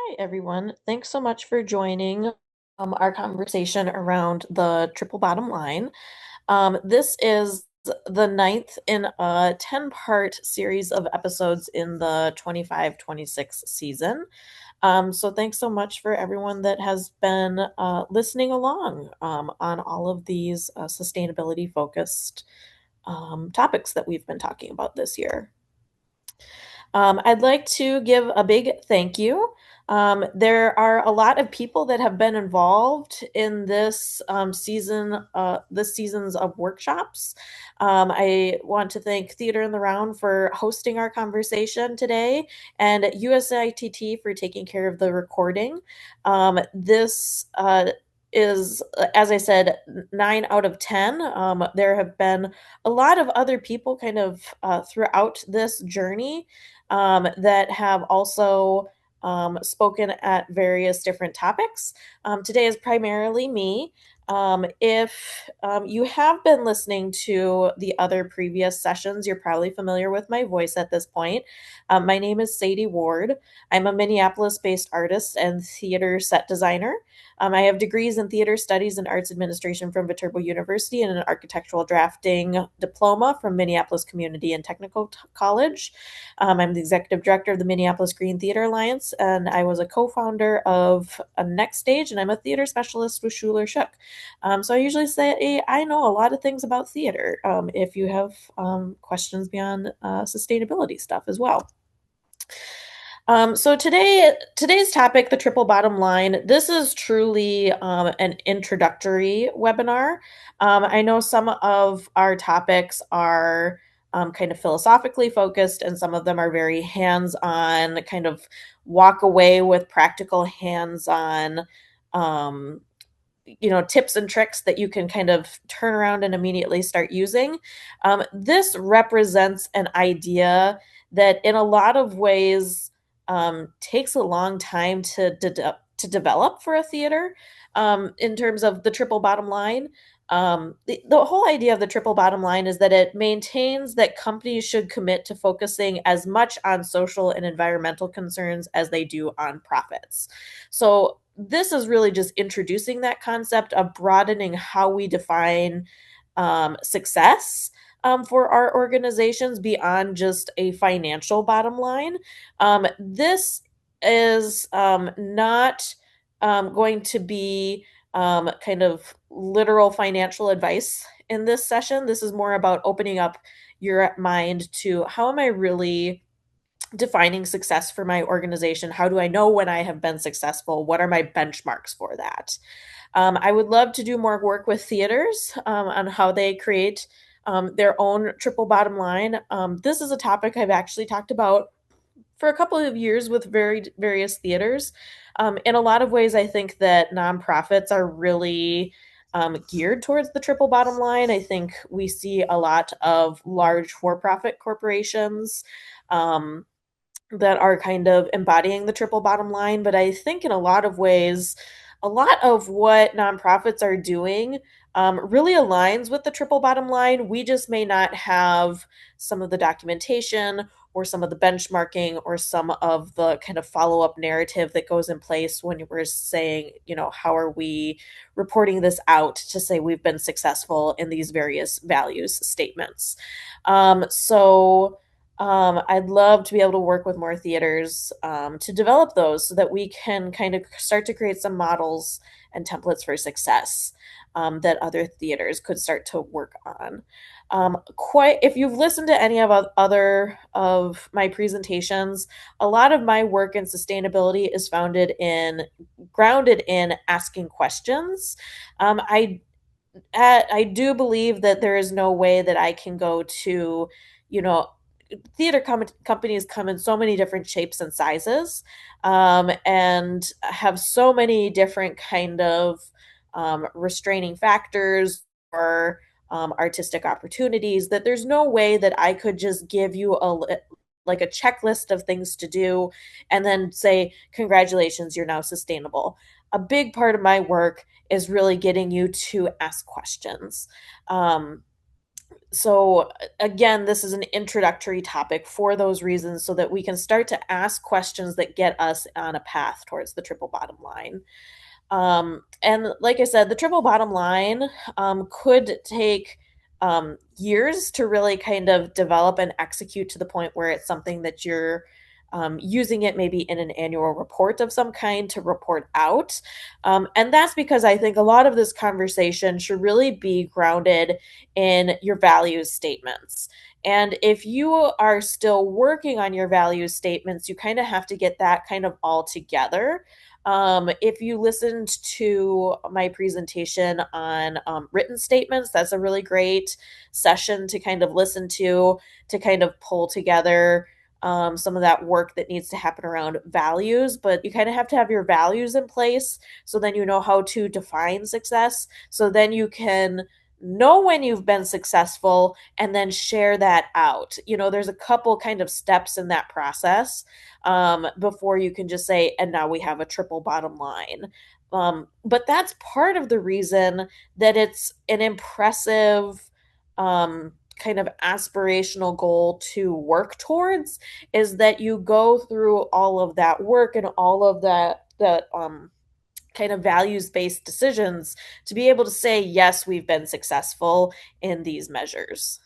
Hi, everyone. Thanks so much for joining our conversation around the triple bottom line. This is the ninth in a 10-part series of episodes in the 25-26 season. So thanks so much for everyone that has been listening along on all of these sustainability focused topics that we've been talking about this year. I'd like to give a big thank you. There are a lot of people that have been involved in this season's of workshops. I want to thank Theater in the Round for hosting our conversation today, and USITT for taking care of the recording. This is, as I said, 9 out of 10. There have been a lot of other people kind of throughout this journey that have also spoken at various different topics. Today is primarily me. If you have been listening to the other previous sessions, you're probably familiar with my voice at this point. My name is Sadie Ward. I'm a Minneapolis based artist and theater set designer. I have degrees in theater studies and arts administration from Viterbo University and an architectural drafting diploma from Minneapolis Community and Technical College. I'm the executive director of the Minneapolis Green Theater Alliance, and I was a co-founder of a Next Stage, and I'm a theater specialist with Schuler Shook. So I usually say I know a lot of things about theater. If you have questions beyond sustainability stuff as well. So today's topic, the triple bottom line, this is truly an introductory webinar. I know some of our topics are kind of philosophically focused, and some of them are very hands-on, kind of walk away with practical hands-on tips and tricks that you can kind of turn around and immediately start using. This represents an idea that in a lot of ways takes a long time to develop for a theater in terms of the triple bottom line. The whole idea of the triple bottom line is that it maintains that companies should commit to focusing as much on social and environmental concerns as they do on profits. So this is really just introducing that concept of broadening how we define success for our organizations beyond just a financial bottom line. This is not going to be kind of literal financial advice in this session. This is more about opening up your mind to how am I really defining success for my organization? How do I know when I have been successful? What are my benchmarks for that? I would love to do more work with theaters on how they create their own triple bottom line. This is a topic I've actually talked about for a couple of years with various theaters. In a lot of ways, I think that nonprofits are really geared towards the triple bottom line. I think we see a lot of large for-profit corporations that are kind of embodying the triple bottom line. But I think in a lot of ways, a lot of what nonprofits are doing really aligns with the triple bottom line. We just may not have some of the documentation or some of the benchmarking or some of the kind of follow-up narrative that goes in place when we're saying, how are we reporting this out to say we've been successful in these various values statements. I'd love to be able to work with more theaters to develop those so that we can kind of start to create some models and templates for success that other theaters could start to work on. If you've listened to any of other of my presentations, a lot of my work in sustainability is grounded in asking questions. I do believe that there is no way that I can go to, theater companies come in so many different shapes and sizes, and have so many different kind of restraining factors or artistic opportunities that there's no way that I could just give you like a checklist of things to do and then say, congratulations, you're now sustainable. A big part of my work is really getting you to ask questions. So again, this is an introductory topic for those reasons so that we can start to ask questions that get us on a path towards the triple bottom line. And like I said, the triple bottom line could take years to really kind of develop and execute to the point where it's something that you're using it maybe in an annual report of some kind to report out. And that's because I think a lot of this conversation should really be grounded in your values statements. And if you are still working on your values statements, you kind of have to get that kind of all together. If you listened to my presentation on written statements, that's a really great session to kind of listen to kind of pull together some of that work that needs to happen around values. But you kind of have to have your values in place so then you know how to define success. So then you can know when you've been successful and then share that out. There's a couple kind of steps in that process before you can just say, and now we have a triple bottom line. But that's part of the reason that it's an impressive kind of aspirational goal to work towards, is that you go through all of that work and all of that kind of values based decisions to be able to say, yes, we've been successful in these measures.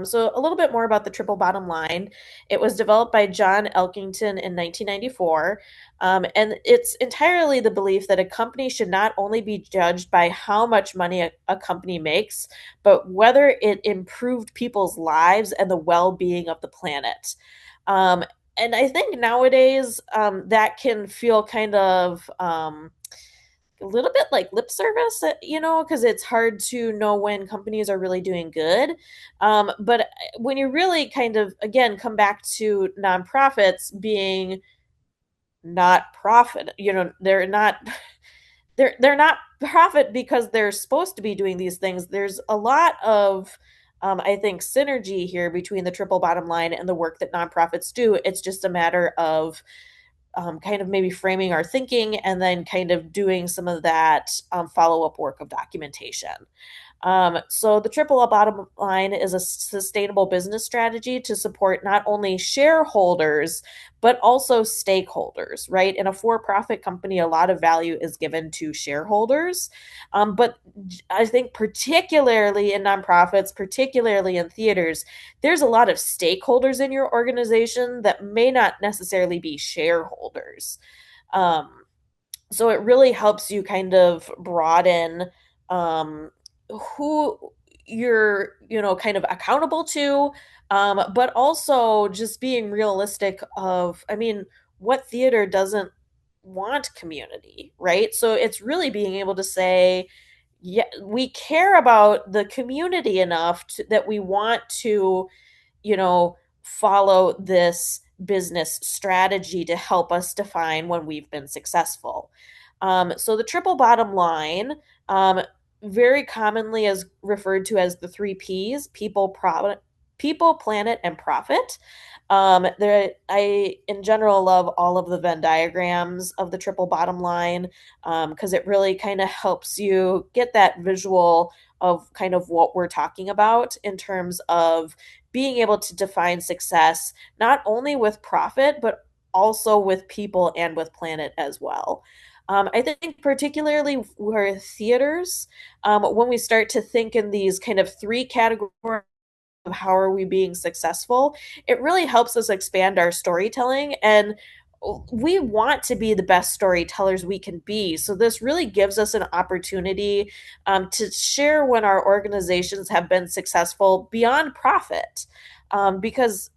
So, a little bit more about the triple bottom line. It was developed by John Elkington in 1994, and it's entirely the belief that a company should not only be judged by how much money a company makes, but whether it improved people's lives and the well being of the planet. Um, and I think nowadays that can feel kind of a little bit like lip service, because it's hard to know when companies are really doing good. But when you really kind of, again, come back to nonprofits being not profit, they're not profit because they're supposed to be doing these things. There's a lot of I think synergy here between the triple bottom line and the work that nonprofits do. It's just a matter of kind of maybe framing our thinking and then kind of doing some of that follow up work of documentation. So the triple bottom line is a sustainable business strategy to support not only shareholders but also stakeholders. Right, in a for-profit company, a lot of value is given to shareholders, but I think particularly in nonprofits, particularly in theaters, there's a lot of stakeholders in your organization that may not necessarily be shareholders. Um, so it really helps you kind of broaden um, who you're kind of accountable to, but also just being realistic of, I mean, what theater doesn't want community, right? So it's really being able to say, yeah, we care about the community enough that we want to follow this business strategy to help us define when we've been successful. So the triple bottom line, um, very commonly is referred to as the three P's: people, planet, and profit. I, in general, love all of the Venn diagrams of the triple bottom line because it really kind of helps you get that visual of kind of what we're talking about in terms of being able to define success, not only with profit, but also with people and with planet as well. I think particularly for theaters, when we start to think in these kind of three categories of how are we being successful, it really helps us expand our storytelling. And we want to be the best storytellers we can be. So this really gives us an opportunity to share when our organizations have been successful beyond profit. Because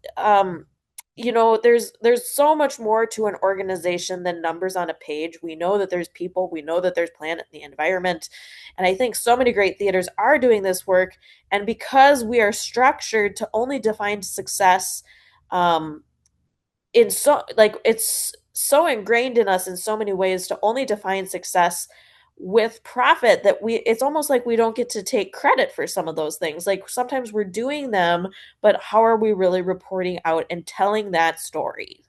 there's so much more to an organization than numbers on a page. We know that there's people, we know that there's planet and the environment, and I think so many great theaters are doing this work. And because we are structured to only define success um, in so like it's so ingrained in us in so many ways to only define success with profit, that it's almost like we don't get to take credit for some of those things. Like sometimes we're doing them, but how are we really reporting out and telling that story?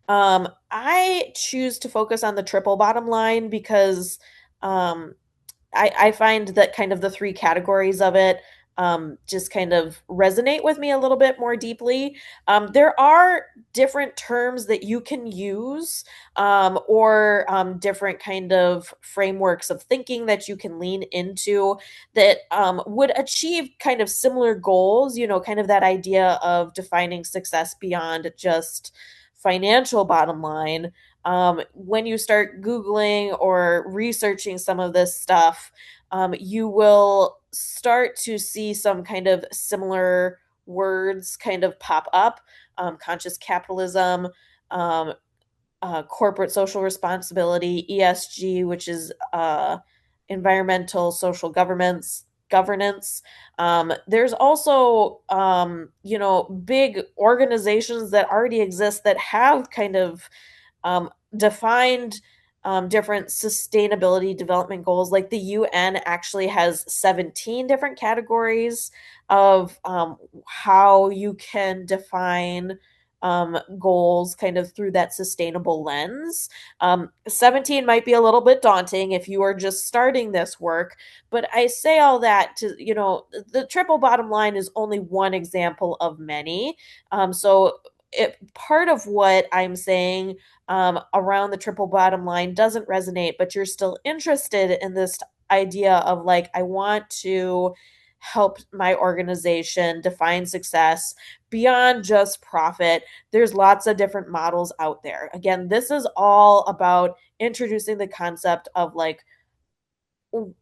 I choose to focus on the triple bottom line because um I find that kind of the three categories of it just kind of resonate with me a little bit more deeply. There are different terms that you can use, or different kind of frameworks of thinking that you can lean into that would achieve kind of similar goals, kind of that idea of defining success beyond just financial bottom line. When you start Googling or researching some of this stuff, you will start to see some kind of similar words kind of pop up. Conscious capitalism, um, corporate social responsibility, ESG, which is environmental social governance. There's also big organizations that already exist that have kind of defined different sustainability development goals. Like the UN actually has 17 different categories of how you can define goals kind of through that sustainable lens. 17 might be a little bit daunting if you are just starting this work, but I say all that to, the triple bottom line is only one example of many. Part of what I'm saying around the triple bottom line doesn't resonate, but you're still interested in this idea of like, I want to help my organization define success beyond just profit. There's lots of different models out there. Again, this is all about introducing the concept of like,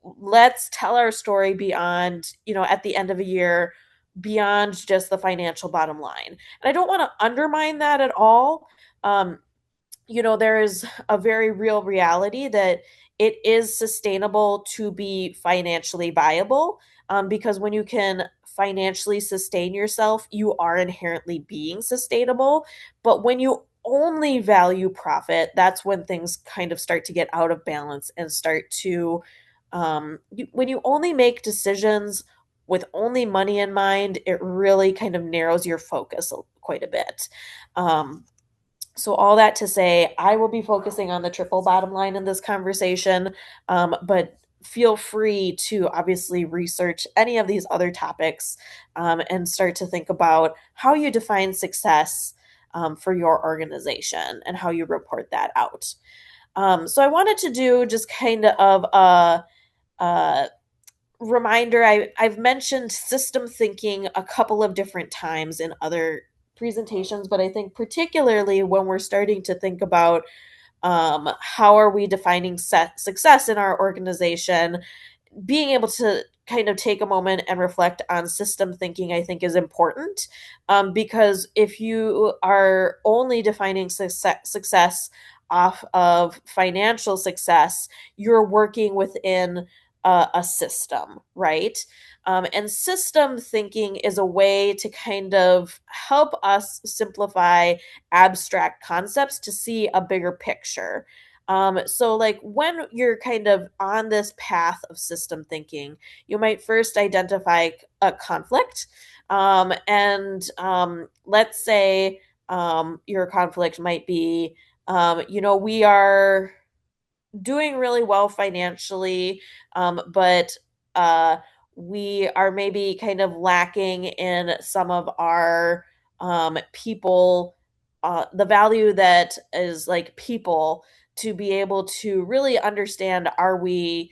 let's tell our story beyond, at the end of a year, beyond just the financial bottom line. And I don't want to undermine that at all. There is a very real reality that it is sustainable to be financially viable, because when you can financially sustain yourself, you are inherently being sustainable. But when you only value profit, that's when things kind of start to get out of balance and start to, when you only make decisions with only money in mind, it really kind of narrows your focus quite a bit. So all that to say, I will be focusing on the triple bottom line in this conversation, but feel free to obviously research any of these other topics, and start to think about how you define success for your organization and how you report that out. So I wanted to do just kind of a reminder. I've mentioned system thinking a couple of different times in other presentations, but I think particularly when we're starting to think about how are we defining success in our organization, being able to kind of take a moment and reflect on system thinking, I think, is important, because if you are only defining success off of financial success, you're working within a system, right? And system thinking is a way to kind of help us simplify abstract concepts to see a bigger picture. So, like when you're kind of on this path of system thinking, you might first identify a conflict. And let's say your conflict might be, we are doing really well financially, but uh, we are maybe kind of lacking in some of our people, the value that is like people, to be able to really understand, are we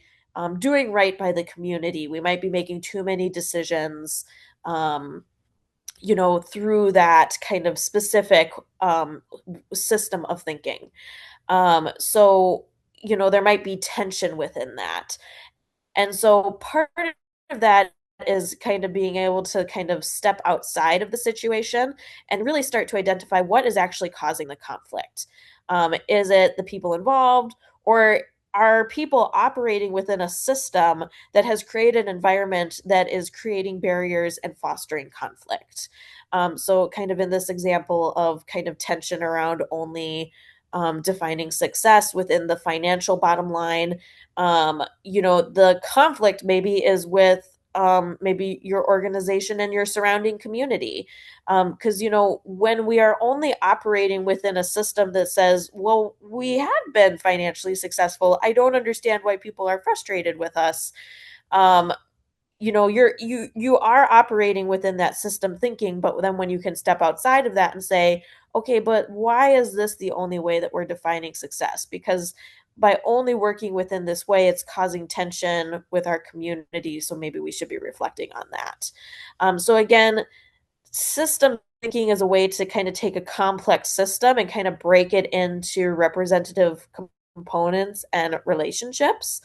doing right by the community? We might be making too many decisions, through that kind of specific system of thinking. So, there might be tension within that. And so part of that is kind of being able to kind of step outside of the situation and really start to identify what is actually causing the conflict. Is it the people involved, or are people operating within a system that has created an environment that is creating barriers and fostering conflict? So, kind of in this example of kind of tension around only defining success within the financial bottom line, the conflict maybe is with maybe your organization and your surrounding community. Because, when we are only operating within a system that says, well, we had been financially successful, I don't understand why people are frustrated with us. Um, you are operating within that system thinking, but then when you can step outside of that and say, okay, but why is this the only way that we're defining success? Because by only working within this way, it's causing tension with our community, so maybe we should be reflecting on that. So again, system thinking is a way to kind of take a complex system and kind of break it into representative components and relationships.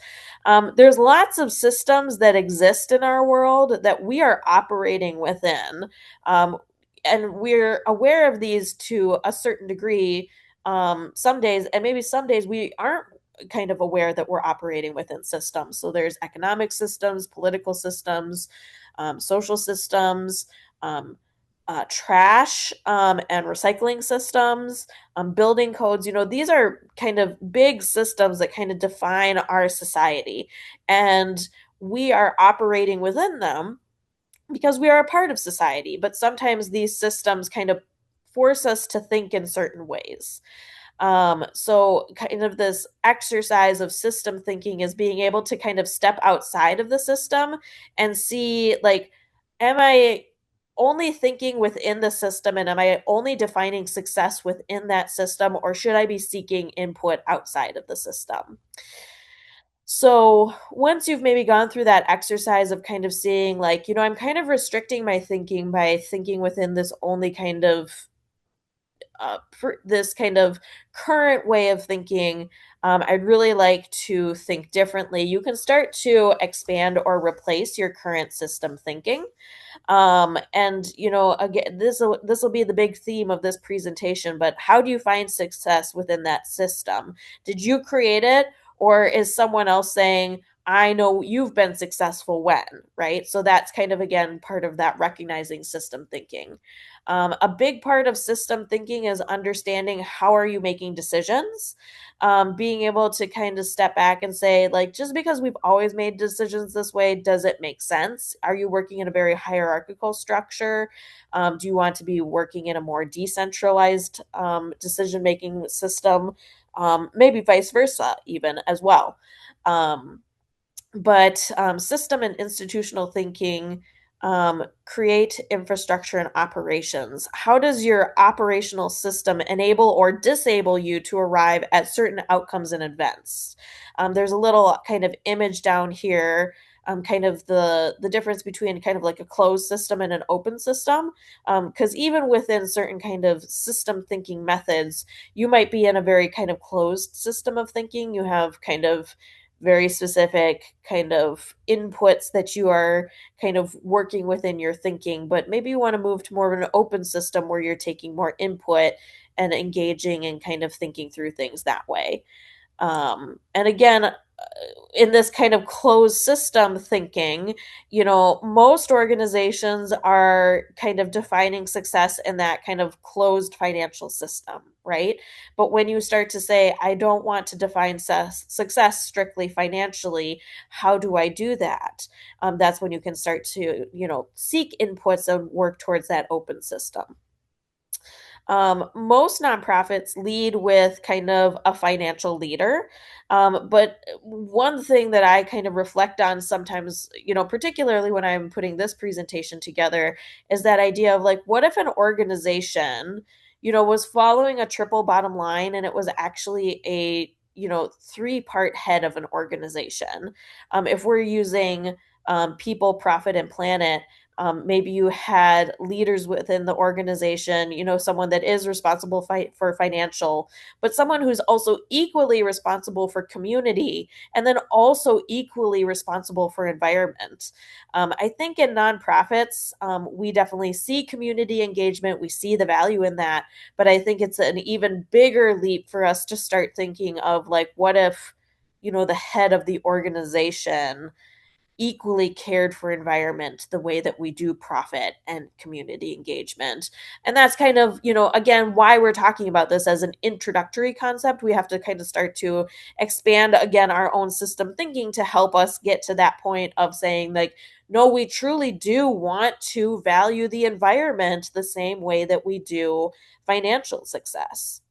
There's lots of systems that exist in our world that we are operating within. Um, and we're aware of these to a certain degree some days, and maybe some days we aren't kind of aware that we're operating within systems. So there's economic systems, political systems, social systems, um, trash and recycling systems, building codes. These are kind of big systems that kind of define our society. And we are operating within them because we are a part of society. But sometimes these systems kind of force us to think in certain ways. So kind of this exercise of system thinking is being able to kind of step outside of the system and see, like, am I only thinking within the system, and am I only defining success within that system, or should I be seeking input outside of the system? So once you've maybe gone through that exercise of kind of seeing, like, I'm kind of restricting my thinking by thinking within this only kind of this kind of current way of thinking, I'd really like to think differently. You can start to expand or replace your current system thinking. And again, this will be the big theme of this presentation. But how do you find success within that system? Did you create it, or is someone else saying, I know you've been successful when, right? So that's kind of, again, part of that recognizing system thinking. A big part of system thinking is understanding how are you making decisions, being able to kind of step back and say, like, just because we've always made decisions this way, does it make sense? Are you working in a very hierarchical structure? Do you want to be working in a more decentralized decision making system? Maybe vice versa, even as well. Um, but system and institutional thinking create infrastructure and operations. How does your operational system enable or disable you to arrive at certain outcomes and events? There's a little kind of image down here, kind of the difference between kind of like a closed system and an open system. Because even within certain kind of system thinking methods, you might be in a very kind of closed system of thinking. You have kind of very specific kind of inputs that you are kind of working within your thinking, but maybe you want to move to more of an open system where you're taking more input and engaging and kind of thinking through things that way. And again, in this kind of closed system thinking, most organizations are kind of defining success in that kind of closed financial system, right? But when you start to say, I don't want to define success strictly financially, how do I do that? That's when you can start to, seek inputs and work towards that open system. Most nonprofits lead with kind of a financial leader. But one thing that I kind of reflect on sometimes, particularly when I'm putting this presentation together, is that idea of, like, what if an organization, was following a triple bottom line, and it was actually a, three-part head of an organization? If we're using people, profit, and planet, maybe you had leaders within the organization, someone that is responsible for financial, but someone who's also equally responsible for community, and then also equally responsible for environment. I think in nonprofits, we definitely see community engagement. We see the value in that. But I think it's an even bigger leap for us to start thinking of, like, what if, the head of the organization equally cared for environment the way that we do profit and community engagement. And that's kind of, again, why we're talking about this as an introductory concept. We have to kind of start to expand again our own system thinking to help us get to that point of saying, like, no, we truly do want to value the environment the same way that we do financial success.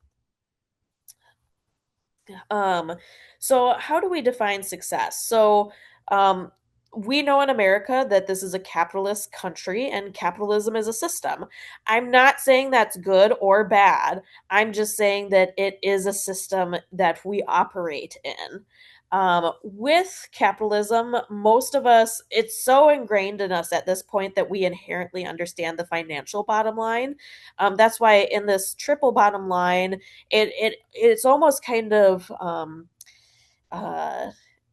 Um, so how do we define success? Um, we know in America that this is a capitalist country and capitalism is a system. I'm not saying that's good or bad. I'm just saying that it is a system that we operate in. With capitalism, most of us, it's so ingrained in us at this point that we inherently understand the financial bottom line. That's why in this triple bottom line, it's almost kind of uh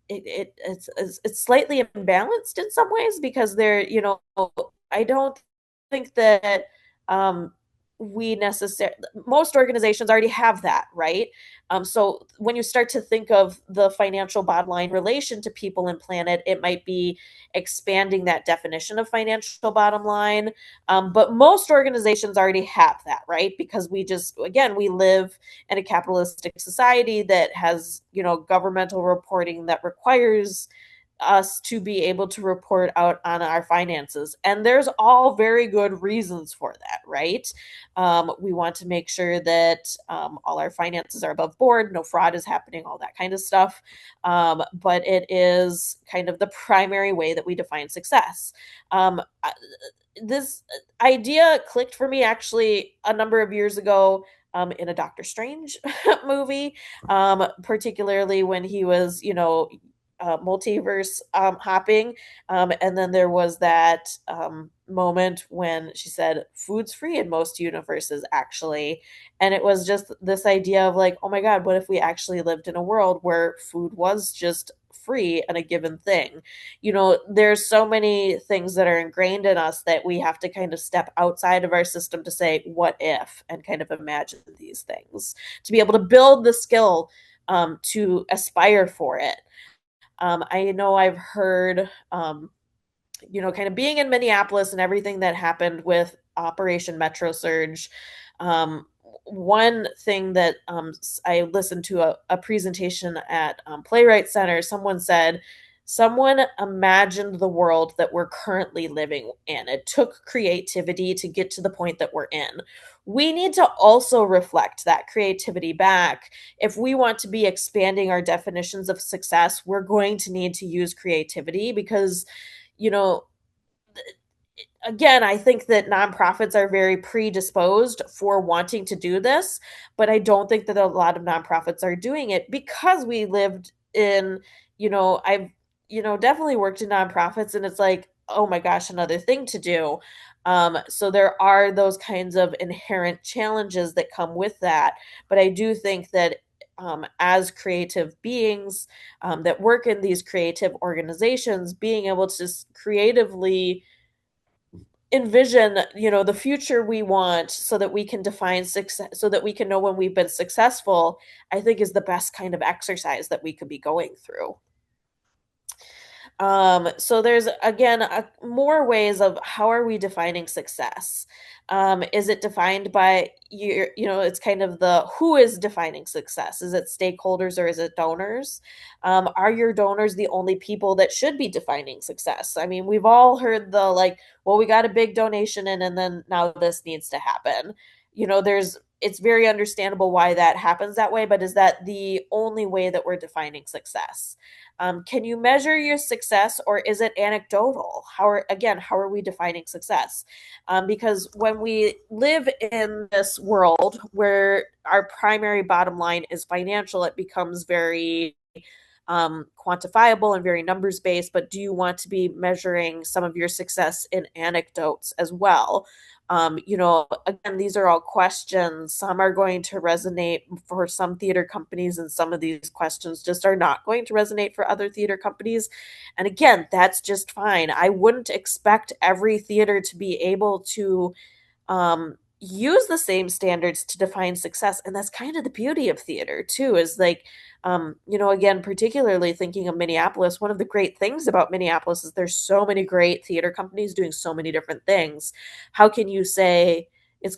it's slightly imbalanced in some ways because I don't think that um we necessarily most organizations already have that, right? So when you start to think of the financial bottom line relation to people and planet, it might be expanding that definition of financial bottom line. But most organizations already have that, right? Because we just, again, we live in a capitalistic society that has, governmental reporting that requires us to be able to report out on our finances. And there's all very good reasons for that, right? We want to make sure that all our finances are above board, no fraud is happening, all that kind of stuff. But it is kind of the primary way that we define success. This idea clicked for me actually a number of years ago in a Doctor Strange movie, particularly when he was, multiverse hopping. And then there was that moment when she said, food's free in most universes, actually. And it was just this idea of like, oh my God, what if we actually lived in a world where food was just free and a given thing? There's so many things that are ingrained in us that we have to kind of step outside of our system to say, what if, and kind of imagine these things to be able to build the skill to aspire for it. I know I've heard, kind of being in Minneapolis and everything that happened with Operation Metro Surge. One thing that I listened to a presentation at Playwright Center, someone imagined the world that we're currently living in. It took creativity to get to the point that we're in. We need to also reflect that creativity back. If we want to be expanding our definitions of success, we're going to need to use creativity because, you know, again, I think that nonprofits are very predisposed for wanting to do this, but I don't think that a lot of nonprofits are doing it because we lived in, I've, definitely worked in nonprofits and it's like, oh my gosh, another thing to do. So there are those kinds of inherent challenges that come with that. But I do think that as creative beings that work in these creative organizations, being able to creatively envision the future we want so that we can define success, so that we can know when we've been successful, I think is the best kind of exercise that we could be going through. So there's again more ways of how are we defining success? Is it defined by it's kind of the who is defining success? Is it stakeholders or is it donors? Are your donors the only people that should be defining success? I mean, we've all heard the like, well, we got a big donation in and then now this needs to happen. It's very understandable why that happens that way, but is that the only way that we're defining success? Can you measure your success or is it anecdotal? How are we defining success? Because when we live in this world where our primary bottom line is financial, it becomes very quantifiable and very numbers based. But do you want to be measuring some of your success in anecdotes as well? Again, these are all questions. Some are going to resonate for some theater companies, and some of these questions just are not going to resonate for other theater companies. And again, that's just fine. I wouldn't expect every theater to be able to use the same standards to define success. And that's kind of the beauty of theater too, is like, again, particularly thinking of Minneapolis, one of the great things about Minneapolis is there's so many great theater companies doing so many different things. How can you say it's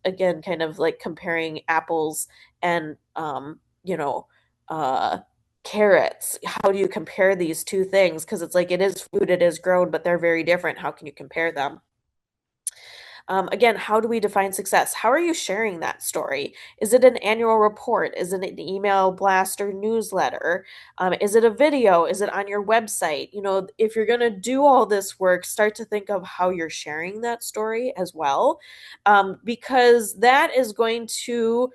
again kind of like comparing apples and uh carrots. How do you compare these two things? Because it's like it is food, it is grown, but they're very different. How can you compare them? Again, how do we define success? How are you sharing that story? Is it an annual report? Is it an email blast or newsletter? Is it a video? Is it on your website? If you're going to do all this work, start to think of how you're sharing that story as well, because that is going to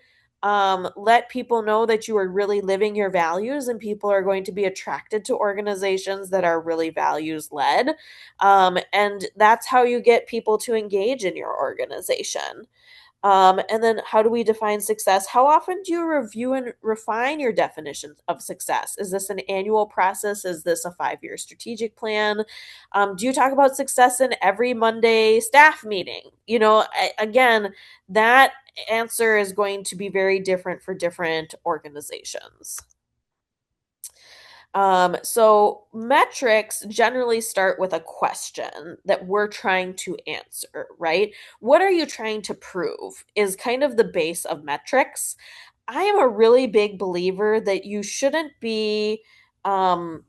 let people know that you are really living your values, and people are going to be attracted to organizations that are really values led. And that's how you get people to engage in your organization. And then how do we define success? How often do you review and refine your definitions of success? Is this an annual process? Is this a 5-year strategic plan? Do you talk about success in every Monday staff meeting? Again, that answer is going to be very different for different organizations. So metrics generally start with a question that we're trying to answer, right? What are you trying to prove is kind of the base of metrics. I am a really big believer that you shouldn't be um,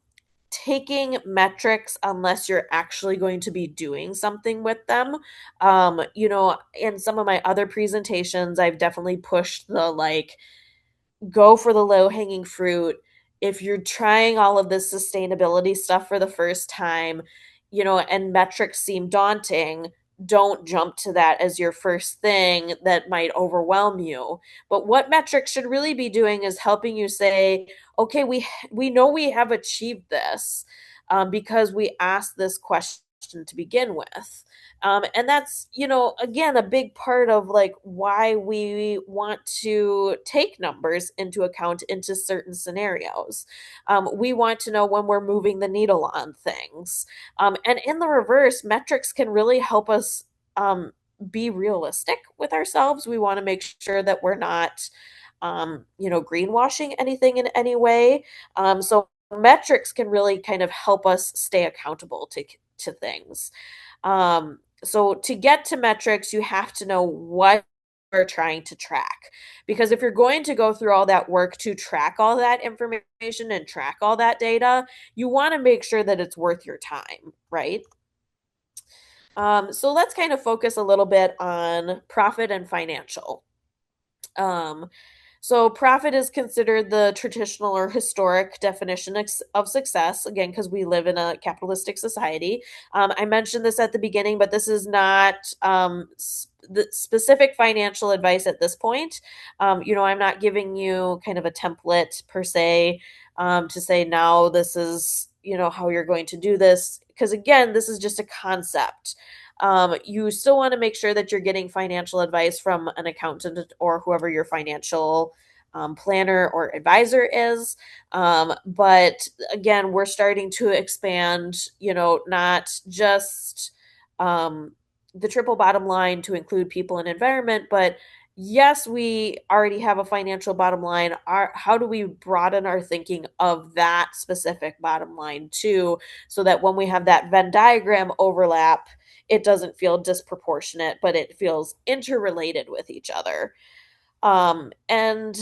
taking metrics unless you're actually going to be doing something with them. In some of my other presentations, I've definitely pushed the like, go for the low hanging fruit. If you're trying all of this sustainability stuff for the first time, and metrics seem daunting, don't jump to that as your first thing that might overwhelm you. But what metrics should really be doing is helping you say, okay, we know we have achieved this, because we asked this question to begin with. And that's, again, a big part of like why we want to take numbers into account into certain scenarios. We want to know when we're moving the needle on things. And in the reverse, metrics can really help us be realistic with ourselves. We want to make sure that we're not, greenwashing anything in any way. So metrics can really kind of help us stay accountable to things. So to get to metrics, you have to know what you're trying to track. Because if you're going to go through all that work to track all that information and track all that data, you want to make sure that it's worth your time, right? So let's kind of focus a little bit on profit and financial. Um, so profit is considered the traditional or historic definition of success, again, because we live in a capitalistic society. I mentioned this at the beginning, but this is not the specific financial advice at this point. I'm not giving you kind of a template per se, to say now this is, how you're going to do this. Because again, this is just a concept. You still want to make sure that you're getting financial advice from an accountant or whoever your financial planner or advisor is. But again, we're starting to expand, not just the triple bottom line to include people and environment, but yes, we already have a financial bottom line. How do we broaden our thinking of that specific bottom line too, so that when we have that Venn diagram overlap, it doesn't feel disproportionate, but it feels interrelated with each other. And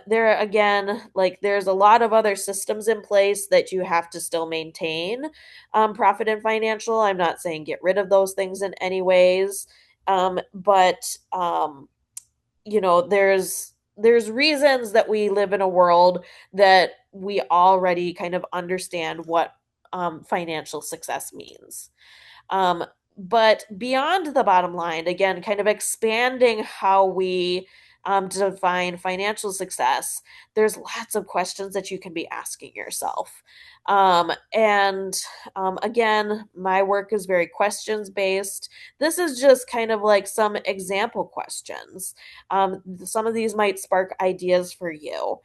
there again, like there's a lot of other systems in place that you have to still maintain, profit and financial. I'm not saying get rid of those things in any ways. But there's reasons that we live in a world that we already kind of understand what financial success means. But beyond the bottom line, again, kind of expanding how we to define financial success, there's lots of questions that you can be asking yourself. And again, my work is very questions based. This is just kind of like some example questions. Some of these might spark ideas for you.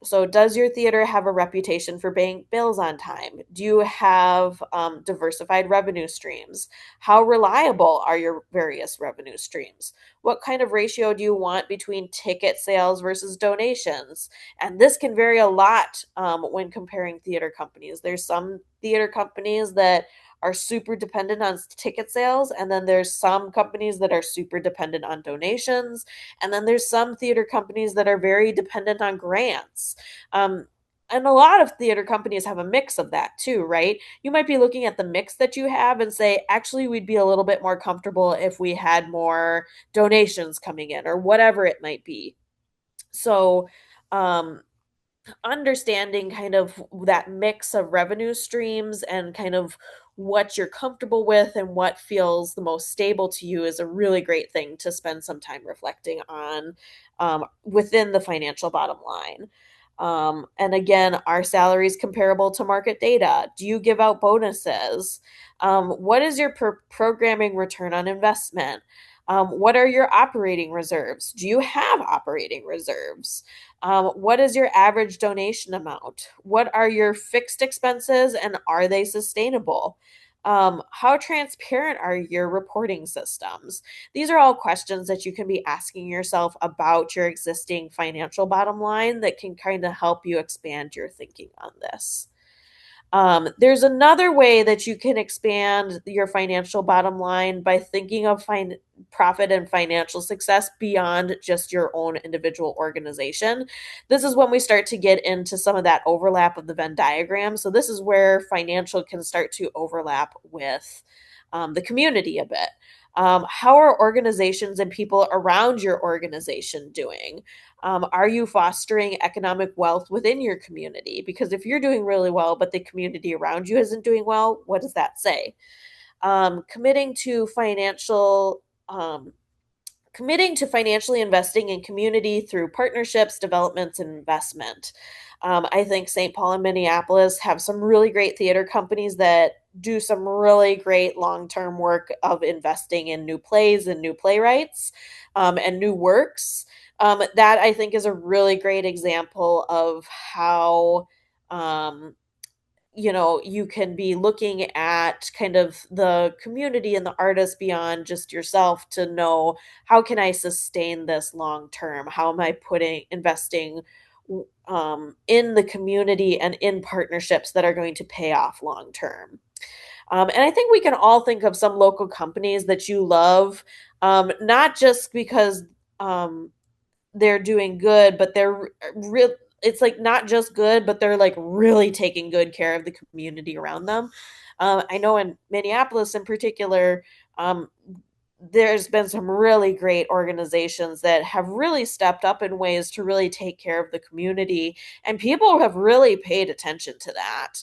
So, does your theater have a reputation for paying bills on time? Do you have diversified revenue streams? How reliable are your various revenue streams? What kind of ratio do you want between ticket sales versus donations? And this can vary a lot when comparing theater companies. There's some theater companies that are super dependent on ticket sales, and then there's some companies that are super dependent on donations, and then there's some theater companies that are very dependent on grants. Um, and a lot of theater companies have a mix of that too, right? You might be looking at the mix that you have and say, actually, we'd be a little bit more comfortable if we had more donations coming in or whatever it might be. So, um, understanding kind of that mix of revenue streams and kind of what you're comfortable with and what feels the most stable to you is a really great thing to spend some time reflecting on within the financial bottom line. And again, are salaries comparable to market data? Do you give out bonuses? What is your programming return on investment? What are your operating reserves? Do you have operating reserves? What is your average donation amount? What are your fixed expenses and are they sustainable? How transparent are your reporting systems? These are all questions that you can be asking yourself about your existing financial bottom line that can kind of help you expand your thinking on this. There's another way that you can expand your financial bottom line by thinking of profit and financial success beyond just your own individual organization. This is when we start to get into some of that overlap of the Venn diagram. So, this is where financial can start to overlap with the community a bit. How are organizations and people around your organization doing? Are you fostering economic wealth within your community? Because if you're doing really well, but the community around you isn't doing well, what does that say? Committing to financially investing in community through partnerships, developments, and investment. I think St. Paul and Minneapolis have some really great theater companies that do some really great long term work of investing in new plays and new playwrights and new works. That I think is a really great example of how you can be looking at kind of the community and the artists beyond just yourself to know, how can I sustain this long term? How am I putting investing in the community and in partnerships that are going to pay off long term? And I think we can all think of some local companies that you love, not just because um, they're doing good, but they're real. It's like not just good, but they're like really taking good care of the community around them. I know in Minneapolis in particular, um, there's been some really great organizations that have really stepped up in ways to really take care of the community, and people have really paid attention to that.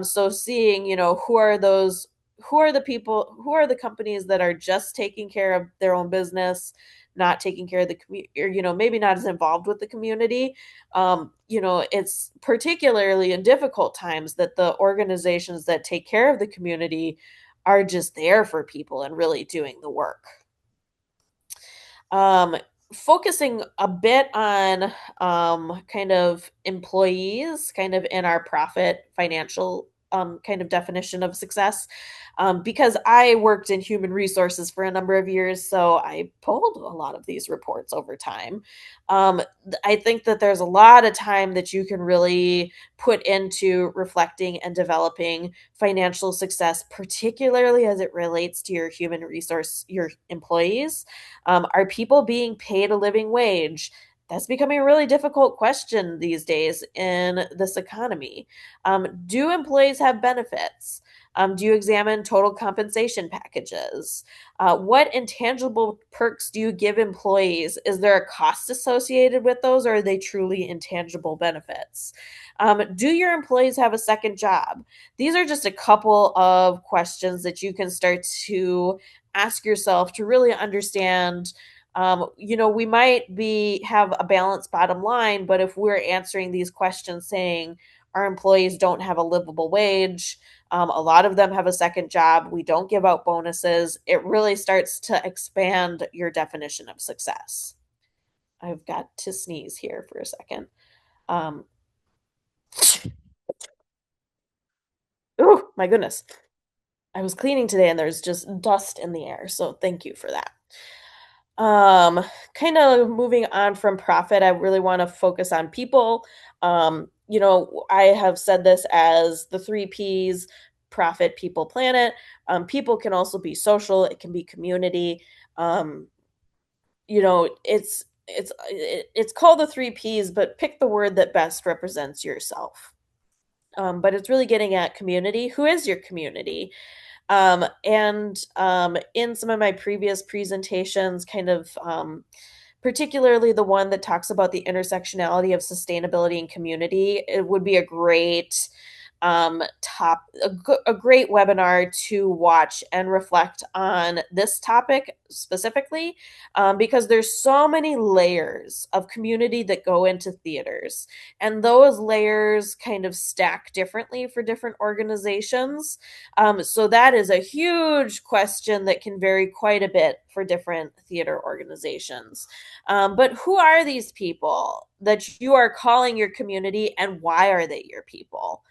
So seeing, who are the people, who are the companies that are just taking care of their own business, not taking care of the community, or maybe not as involved with the community. It's particularly in difficult times that the organizations that take care of the community are just there for people and really doing the work. Um, Focusing a bit on kind of employees, kind of in our profit financial kind of definition of success. Because I worked in human resources for a number of years, so I pulled a lot of these reports over time. I think that there's a lot of time that you can really put into reflecting and developing financial success, particularly as it relates to your human resource, your employees. Are people being paid a living wage? That's becoming a really difficult question these days in this economy. Do employees have benefits? Do you examine total compensation packages? What intangible perks do you give employees? Is there a cost associated with those, or are they truly intangible benefits? Do your employees have a second job? These are just a couple of questions that you can start to ask yourself to really understand We might be have a balanced bottom line, but if we're answering these questions saying our employees don't have a livable wage, a lot of them have a second job, we don't give out bonuses, it really starts to expand your definition of success. I've got to sneeze here for a second. Um, oh my goodness. I was cleaning today and there's just dust in the air, so thank you for that. Um, Kind of moving on from profit, I really want to focus on people. I have said this as the three P's: profit, people, planet. People can also be social, it can be community. Um, it's called the three P's, but pick the word that best represents yourself. But it's really getting at community. Who is your community? And in some of my previous presentations, particularly the one that talks about the intersectionality of sustainability and community, it would be a great a great webinar to watch and reflect on this topic specifically, because there's so many layers of community that go into theaters, and those layers kind of stack differently for different organizations. So that is a huge question that can vary quite a bit for different theater organizations. But who are these people that you are calling your community, and why are they your people?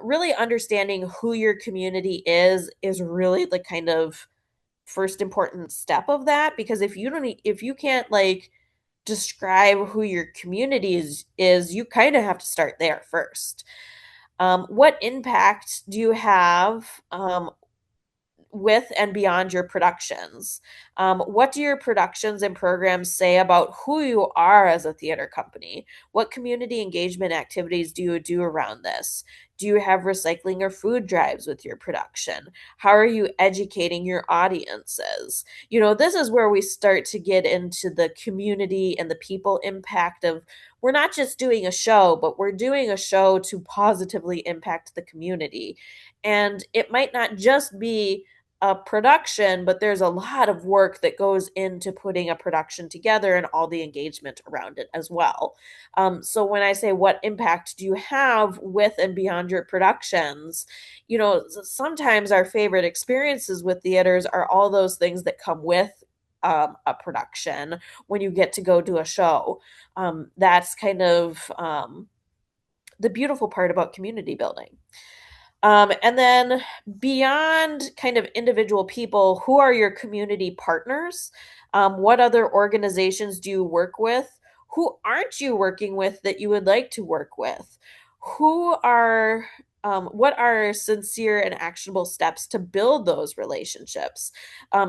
Really understanding who your community is really the kind of first important step of that, because if you can't like describe who your community is you kind of have to start there first. What impact do you have with and beyond your productions? What do your productions and programs say about who you are as a theater company? What community engagement activities do you do around this? Do you have recycling or food drives with your production? How are you educating your audiences? This is where we start to get into the community and the people impact of, we're not just doing a show, but we're doing a show to positively impact the community. And it might not just be a production, but there's a lot of work that goes into putting a production together and all the engagement around it as well. So when I say what impact do you have with and beyond your productions, sometimes our favorite experiences with theaters are all those things that come with a production when you get to go do a show. That's kind of the beautiful part about community building. And then beyond kind of individual people, who are your community partners? What other organizations do you work with? Who aren't you working with that you would like to work with? What are sincere and actionable steps to build those relationships?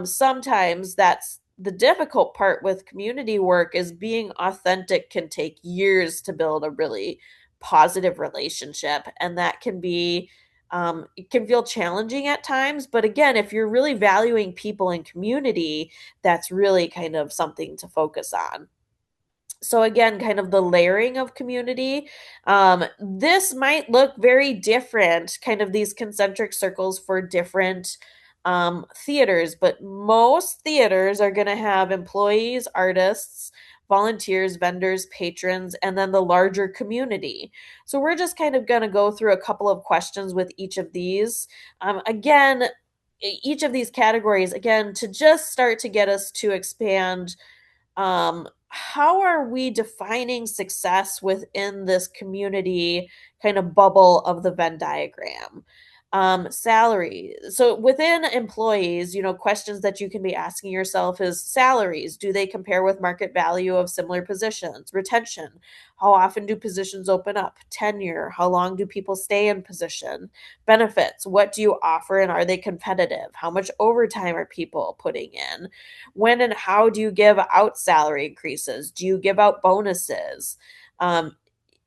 Sometimes that's the difficult part with community work, is being authentic can take years to build a really positive relationship, and that can be it can feel challenging at times, but again, if you're really valuing people and community, that's really kind of something to focus on. So again, kind of the layering of community. This might look very different, kind of these concentric circles for different theaters, but most theaters are going to have employees, artists, volunteers, vendors, patrons, and then the larger community. So we're just kind of going to go through a couple of questions with each of these. Again, each of these categories, again, to just start to get us to expand, how are we defining success within this community kind of bubble of the Venn diagram? Salary. So within employees, questions that you can be asking yourself is salaries. Do they compare with market value of similar positions? Retention. How often do positions open up? Tenure. How long do people stay in position? Benefits. What do you offer and are they competitive? How much overtime are people putting in? When and how do you give out salary increases? Do you give out bonuses?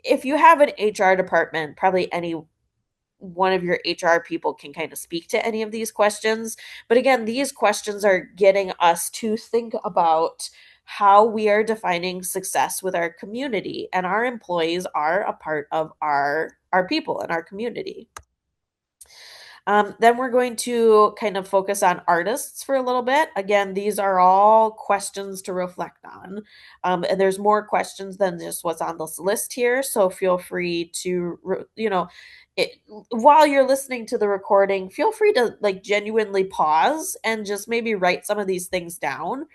If you have an HR department, probably any one of your HR people can kind of speak to any of these questions. But again, these questions are getting us to think about how we are defining success with our community, and our employees are a part of our people and our community. Then we're going to kind of focus on artists for a little bit. Again, these are all questions to reflect on. And there's more questions than just what's on this list here. So feel free to, it, while you're listening to the recording, feel free to like genuinely pause and just maybe write some of these things down.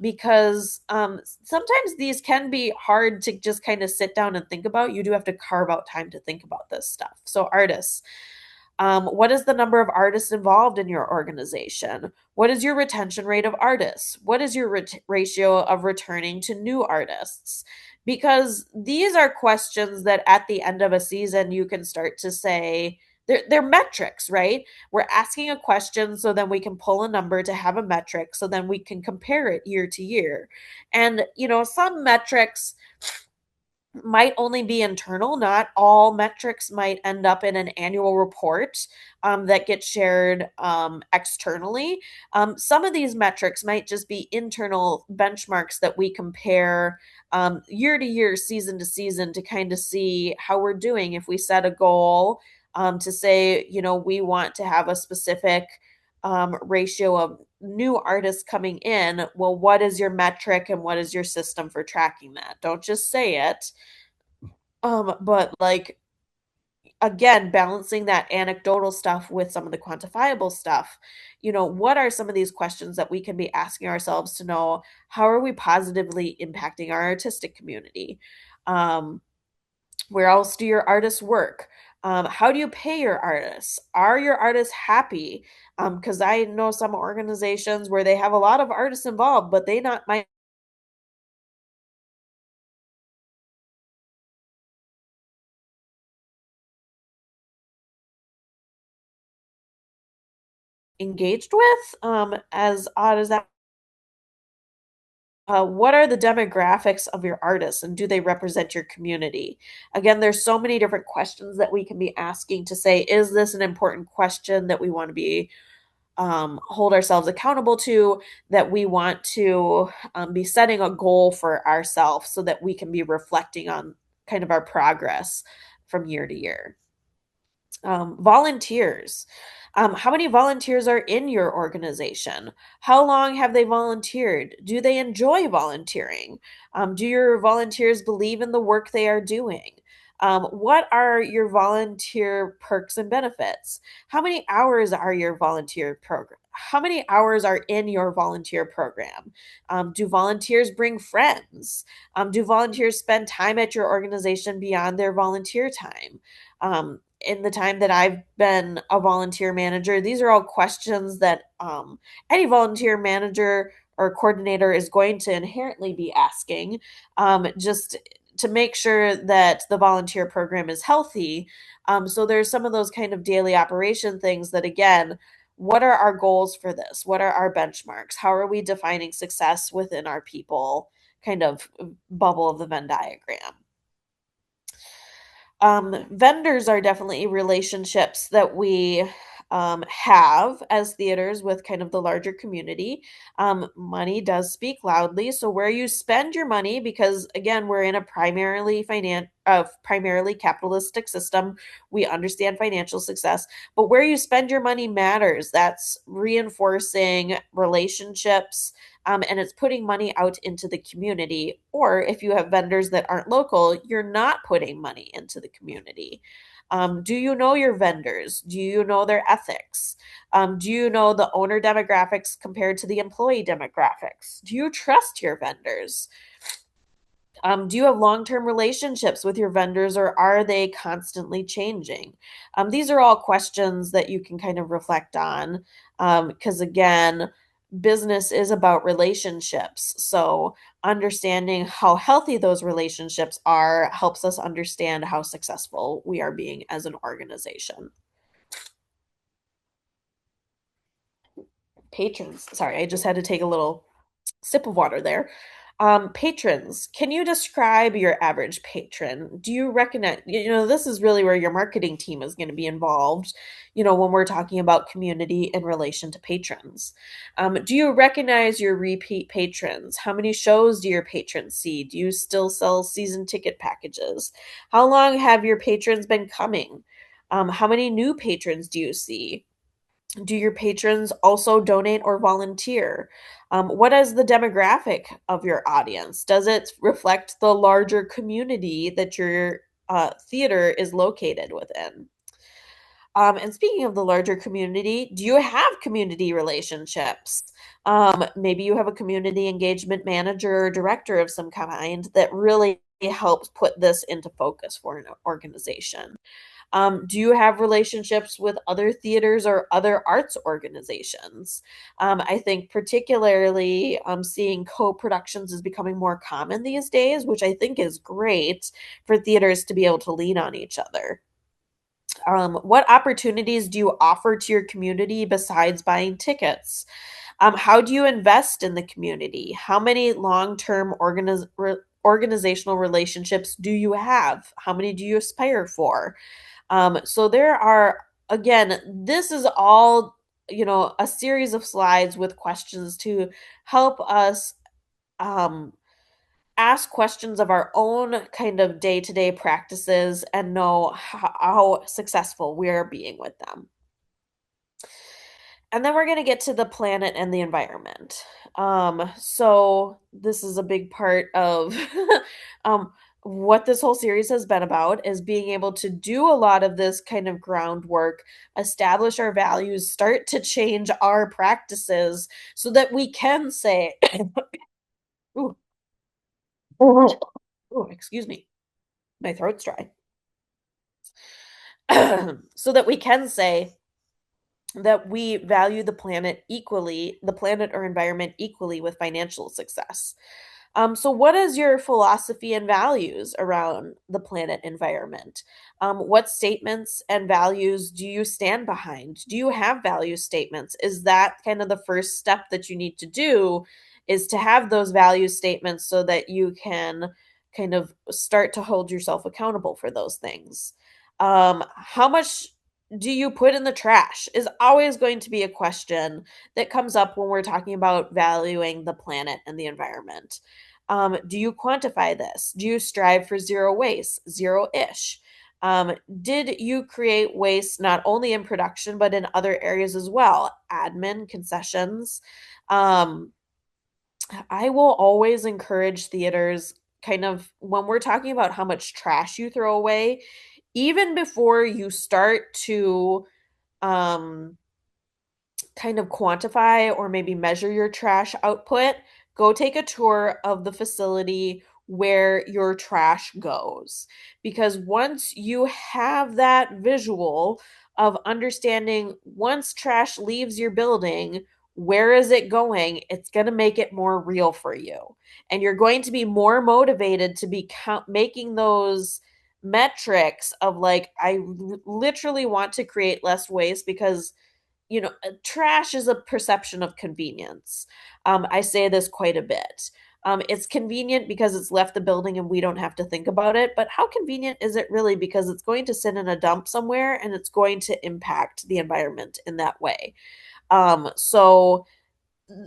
Because sometimes these can be hard to just kind of sit down and think about. You do have to carve out time to think about this stuff. So, artists. What is the number of artists involved in your organization? What is your retention rate of artists? What is your ratio of returning to new artists? Because these are questions that at the end of a season, you can start to say, they're metrics, right? We're asking a question so then we can pull a number to have a metric so then we can compare it year to year. And, some metrics might only be internal. Not all metrics might end up in an annual report that gets shared externally. Some of these metrics might just be internal benchmarks that we compare year to year, season to season to kind of see how we're doing. If we set a goal to say, we want to have a specific ratio of new artists coming in, well, what is your metric and what is your system for tracking that? Don't just say it. But like again, balancing that anecdotal stuff with some of the quantifiable stuff, what are some of these questions that we can be asking ourselves to know how are we positively impacting our artistic community? Um, where else do your artists work? How do you pay your artists? Are your artists happy? Because I know some organizations where they have a lot of artists involved, but they not might engaged with. As odd as that, what are the demographics of your artists and do they represent your community? Again, there's so many different questions that we can be asking to say, is this an important question that we want to be hold ourselves accountable to, that we want to be setting a goal for ourselves so that we can be reflecting on kind of our progress from year to year. Volunteers. How many volunteers are in your organization? How long have they volunteered? Do they enjoy volunteering? Do your volunteers believe in the work they are doing? What are your volunteer perks and benefits? How many hours are your volunteer program? How many hours are in your volunteer program? Do volunteers bring friends? Do volunteers spend time at your organization beyond their volunteer time? In the time that I've been a volunteer manager, these are all questions that any volunteer manager or coordinator is going to inherently be asking, just to make sure that the volunteer program is healthy. So there's some of those kind of daily operation things that, again, what are our goals for this? What are our benchmarks? How are we defining success within our people kind of bubble of the Venn diagram? Vendors are definitely relationships that we have as theaters with kind of the larger community. Money does speak loudly, so where you spend your money, because again, we're in a primarily capitalistic system. We understand financial success, but where you spend your money matters. That's reinforcing relationships, and it's putting money out into the community. Or if you have vendors that aren't local, you're not putting money into the community. Do you know your vendors? Do you know their ethics? Do you know the owner demographics compared to the employee demographics? Do you trust your vendors? Do you have long term relationships with your vendors or are they constantly changing? These are all questions that you can kind of reflect on because, again, business is about relationships. So, understanding how healthy those relationships are helps us understand how successful we are being as an organization. Patrons, sorry, I just had to take a little sip of water there. Patrons, can you describe your average patron? Do you recognize, this is really where your marketing team is going to be involved, when we're talking about community in relation to patrons. Do you recognize your repeat patrons? How many shows do your patrons see? Do you still sell season ticket packages? How long have your patrons been coming? How many new patrons do you see? Do your patrons also donate or volunteer? What is the demographic of your audience? Does it reflect the larger community that your theater is located within? And speaking of the larger community, do you have community relationships? Maybe you have a community engagement manager or director of some kind that really helps put this into focus for an organization. Do you have relationships with other theaters or other arts organizations? I think particularly seeing co-productions is becoming more common these days, which I think is great for theaters to be able to lean on each other. What opportunities do you offer to your community besides buying tickets? How do you invest in the community? How many long-term organizational relationships do you have? How many do you aspire for? So there are, again, this is all, a series of slides with questions to help us um, ask questions of our own kind of day to day practices and know how successful we are being with them. And then we're going to get to the planet and the environment. So this is a big part of um, what this whole series has been about is being able to do a lot of this kind of groundwork, establish our values, start to change our practices so that we can say, ooh, ooh, excuse me, my throat's dry. So that we can say that we value the planet equally, the planet or environment equally with financial success. So, what is your philosophy and values around the planet environment? What statements and values do you stand behind? Do you have value statements? Is that kind of the first step that you need to do? Is to have those value statements so that you can kind of start to hold yourself accountable for those things. How much do you put in the trash is always going to be a question that comes up when we're talking about valuing the planet and the environment. Do you quantify this? Do you strive for zero waste, zero ish? Did you create waste not only in production but in other areas as well? Admin, concessions. Um, I will always encourage theaters kind of when we're talking about how much trash you throw away, even before you start to um kind of quantify or maybe measure your trash output, go take a tour of the facility where your trash goes. Because once you have that visual of understanding once trash leaves your building, where is it going? It's going to make it more real for you. And you're going to be more motivated to be making those metrics of like, literally want to create less waste because trash is a perception of convenience. I say this quite a bit. It's convenient because it's left the building and we don't have to think about it. But how convenient is it really? Because it's going to sit in a dump somewhere and it's going to impact the environment in that way. So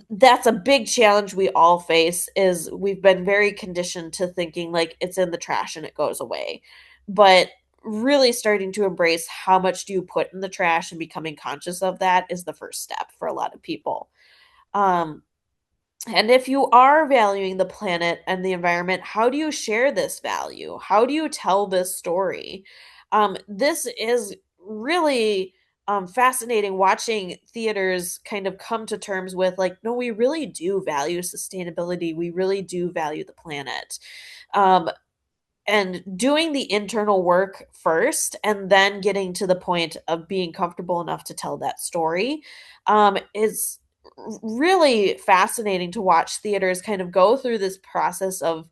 that's a big challenge we all face is we've been very conditioned to thinking like it's in the trash and it goes away. But really starting to embrace how much do you put in the trash and becoming conscious of that is the first step for a lot of people. Um, and if you are valuing the planet and the environment, how do you share this value? How do you tell this story? This is really fascinating watching theaters kind of come to terms with like, no, we really do value sustainability. We really do value the planet. Um, and doing the internal work first and then getting to the point of being comfortable enough to tell that story is really fascinating to watch theaters kind of go through this process of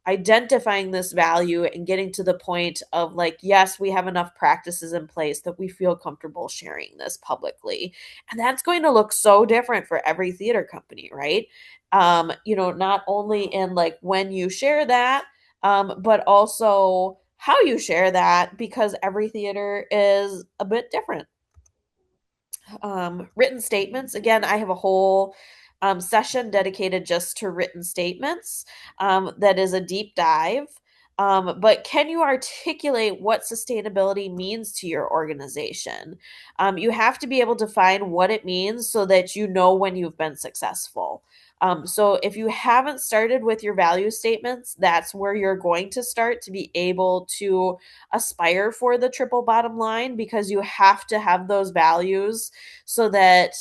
identifying this value and getting to the point of like, yes, we have enough practices in place that we feel comfortable sharing this publicly. And that's going to look so different for every theater company, right? Not only in like when you share that, but also how you share that because every theater is a bit different. Written statements. Again, I have a whole session dedicated just to written statements. That is a deep dive. But can you articulate what sustainability means to your organization? You have to be able to find what it means so that you know when you've been successful. So if you haven't started with your value statements, that's where you're going to start to be able to aspire for the triple bottom line, because you have to have those values so that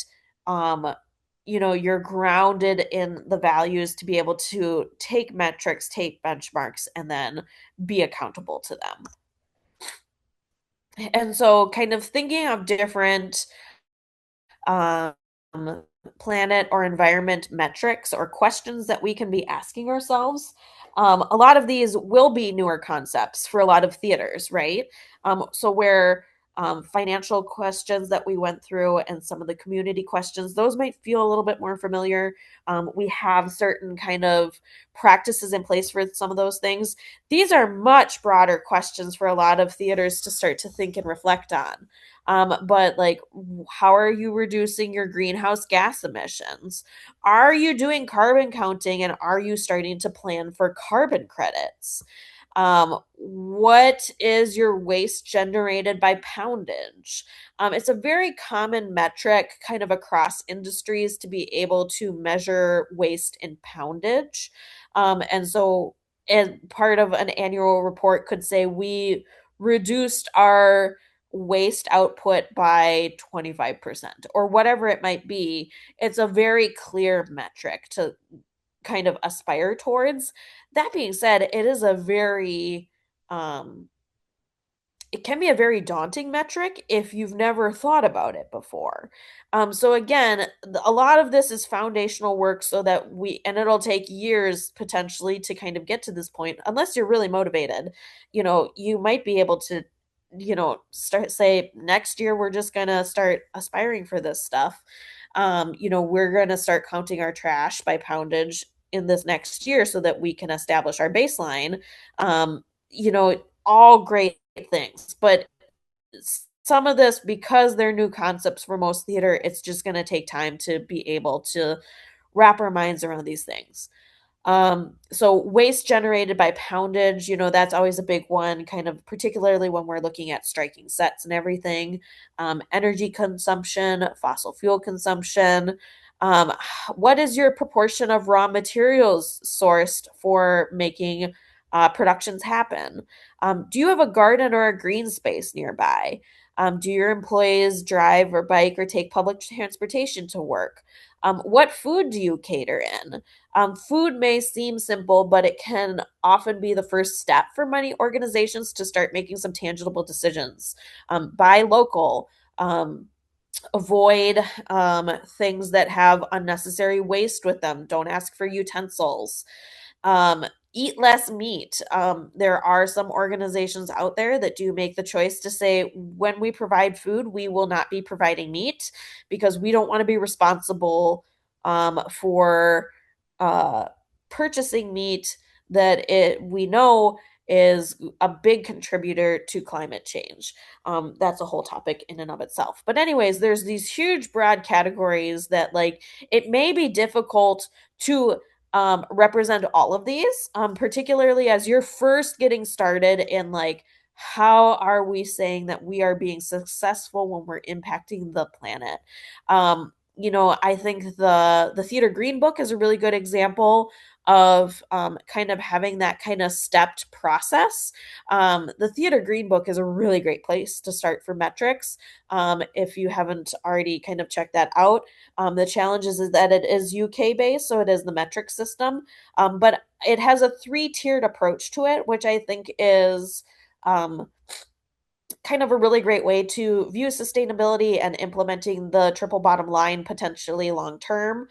you're grounded in the values to be able to take metrics, take benchmarks, and then be accountable to them. And so, kind of thinking of different um, planet or environment metrics or questions that we can be asking ourselves. A lot of these will be newer concepts for a lot of theaters, right? So, where financial questions that we went through and some of the community questions, those might feel a little bit more familiar. We have certain kind of practices in place for some of those things. These are much broader questions for a lot of theaters to start to think and reflect on. But like, how are you reducing your greenhouse gas emissions? Are you doing carbon counting, and are you starting to plan for carbon credits? What is your waste generated by poundage? It's a very common metric kind of across industries to be able to measure waste in poundage. And so, and part of an annual report could say we reduced our waste output by 25% or whatever it might be. It's a very clear metric to kind of aspire towards. That being said, it can be a very daunting metric if you've never thought about it before. So again, a lot of this is foundational work so that and it'll take years potentially to kind of get to this point, unless you're really motivated. You might be able to, start say next year we're just gonna start aspiring for this stuff. We're gonna start counting our trash by poundage in this next year so that we can establish our baseline. All great things, but some of this, because they're new concepts for most theater, it's just going to take time to be able to wrap our minds around these things. So waste generated by poundage, that's always a big one, kind of particularly when we're looking at striking sets and everything. Energy consumption, fossil fuel consumption. Um, what is your proportion of raw materials sourced for making productions happen? Do you have a garden or a green space nearby? Do your employees drive or bike or take public transportation to work? What food do you cater in? Food may seem simple, but it can often be the first step for many organizations to start making some tangible decisions. Buy local, avoid things that have unnecessary waste with them, don't ask for utensils. Um, Eat less meat. There are some organizations out there that do make the choice to say, when we provide food, we will not be providing meat because we don't want to be responsible for uh, purchasing meat that we know is a big contributor to climate change. That's a whole topic in and of itself. But anyways, there's these huge broad categories that, like, it may be difficult to represent all of these, particularly as you're first getting started in, like, how are we saying that we are being successful when we're impacting the planet? I think the Theater Green book is a really good example of kind of having that kind of stepped process. The Theater Green book is a really great place to start for metrics. If you haven't already kind of checked that out, the challenge is that it is UK based, so it is the metric system, but it has a three-tiered approach to it, which I think is um, kind of a really great way to view sustainability and implementing the triple bottom line potentially long term.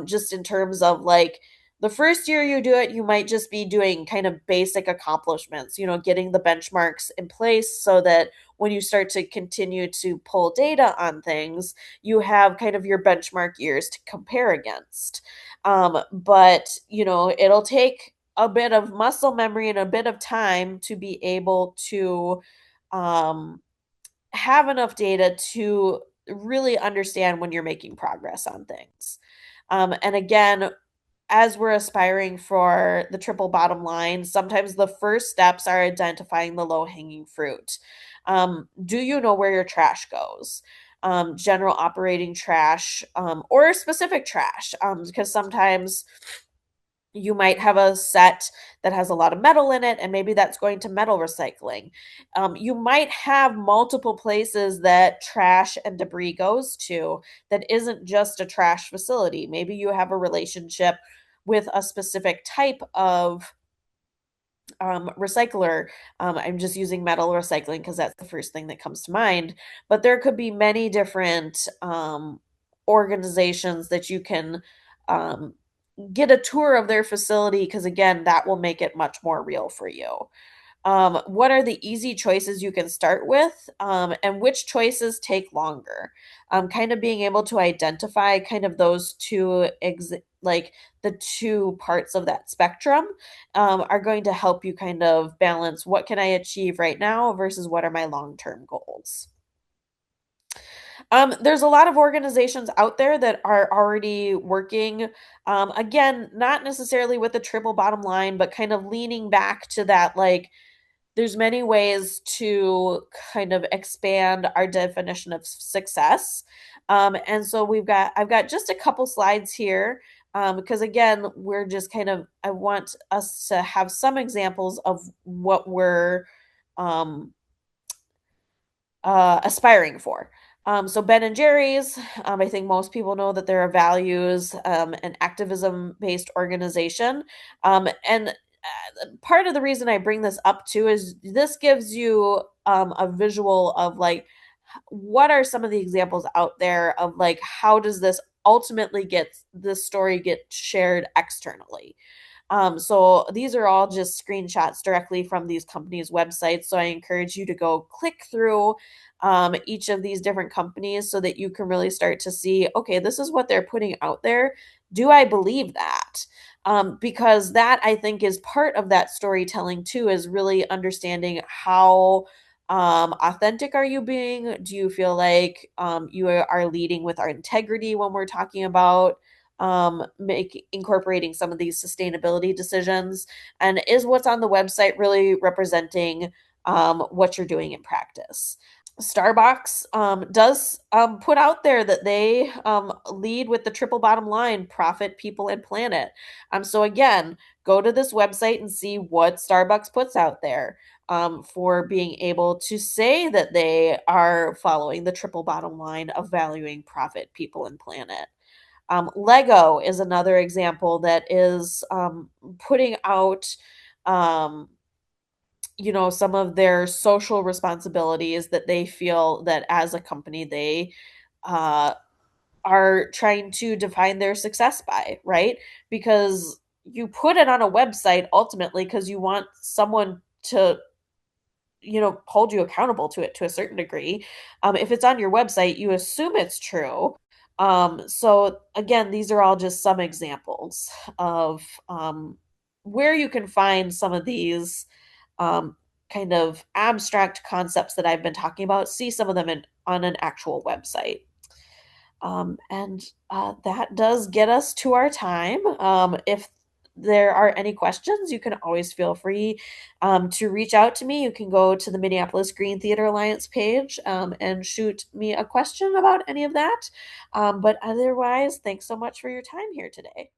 Just in terms of, like, the first year you do it, you might just be doing kind of basic accomplishments, getting the benchmarks in place so that when you start to continue to pull data on things, you have kind of your benchmark years to compare against. But, it'll take a bit of muscle memory and a bit of time to be able to um, have enough data to really understand when you're making progress on things. And again, as we're aspiring for the triple bottom line, sometimes the first steps are identifying the low hanging fruit. Do you know where your trash goes? General operating trash, or specific trash, because sometimes you might have a set that has a lot of metal in it, and maybe that's going to metal recycling. You might have multiple places that trash and debris goes to that isn't just a trash facility. Maybe you have a relationship with a specific type of recycler. I'm just using metal recycling because that's the first thing that comes to mind. But there could be many different organizations that you can um, get a tour of their facility because, again, that will make it much more real for you. What are the easy choices you can start with, and which choices take longer? Kind of being able to identify kind of those like the two parts of that spectrum, are going to help you kind of balance what can I achieve right now versus what are my long term goals. There's a lot of organizations out there that are already working, again, not necessarily with the triple bottom line, but kind of leaning back to that, like, there's many ways to kind of expand our definition of success. And so I've got just a couple slides here, because again, we're just kind of, I want us to have some examples of what we're um, aspiring for. So Ben and Jerry's, I think most people know that they're a values and activism based organization. And part of the reason I bring this up too is this gives you a visual of like what are some of the examples out there of like how does this ultimately get this story get shared externally. So these are all just screenshots directly from these companies' websites. So I encourage you to go click through each of these different companies so that you can really start to see, okay, this is what they're putting out there. Do I believe that? Because that I think is part of that storytelling too, is really understanding how authentic are you being? Do you feel like you are leading with our integrity when we're talking about make incorporating some of these sustainability decisions, and is what's on the website really representing what you're doing in practice. Starbucks does put out there that they lead with the triple bottom line: profit, people, and planet. So, again, go to this website and see what Starbucks puts out there for being able to say that they are following the triple bottom line of valuing profit, people, and planet. Lego is another example that is putting out, um, some of their social responsibilities that they feel that as a company they uh, are trying to define their success by, right? Because you put it on a website ultimately because you want someone to hold you accountable to it to a certain degree. If it's on your website, you assume it's true. So again, these are all just some examples of where you can find some of these um, kind of abstract concepts that I've been talking about. See some of them on an actual website. And that does get us to our time. If there are any questions, you can always feel free to reach out to me. You can go to the Minneapolis Green Theater Alliance page and shoot me a question about any of that. But otherwise, thanks so much for your time here today.